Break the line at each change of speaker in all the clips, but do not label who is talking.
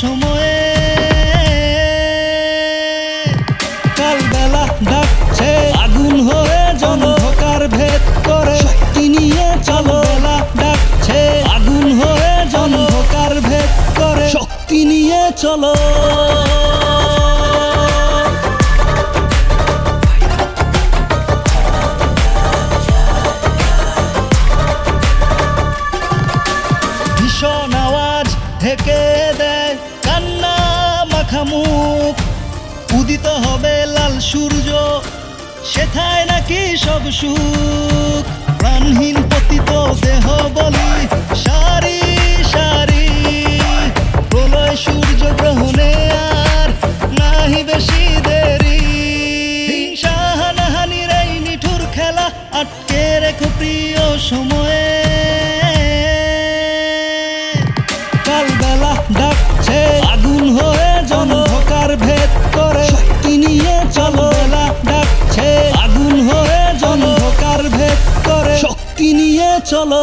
সময়ে কালবেলা ডাকছে আগুন হয়ে অন্ধকার ভেদ করে শক্তি নিয়ে চলো। বেলা ডাকছে আগুন হয়ে অন্ধকার ভেদ করে শক্তি নিয়ে চলো। ভীষণ আওয়াজ ঢেকে দেয় কান্না মাখা মুখ, উদিত হবে লাল সূর্য, সেথায় নাকি সব সুখ। প্রাণহীন পতিত দেহ বলি সারি সারি, প্রলয় সূর্য গ্রহণে আর নাহি বেশি দেরি। হিংসা হানাহানির এই নিঠুর খেলা আটকে রেখো প্রিয় সময়ে। কালবেলা ডাকছে আগুন হয়ে অন্ধকার ভেদ করে শক্তি নিয়ে চলো। বেলা ডাকছে আগুন হয়ে অন্ধকার ভেদ করে শক্তি নিয়ে চলো।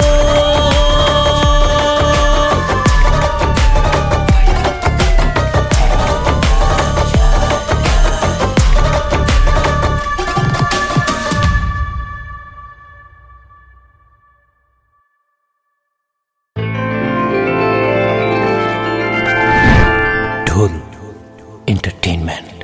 ঢোল এন্টারটেইনমেন্ট।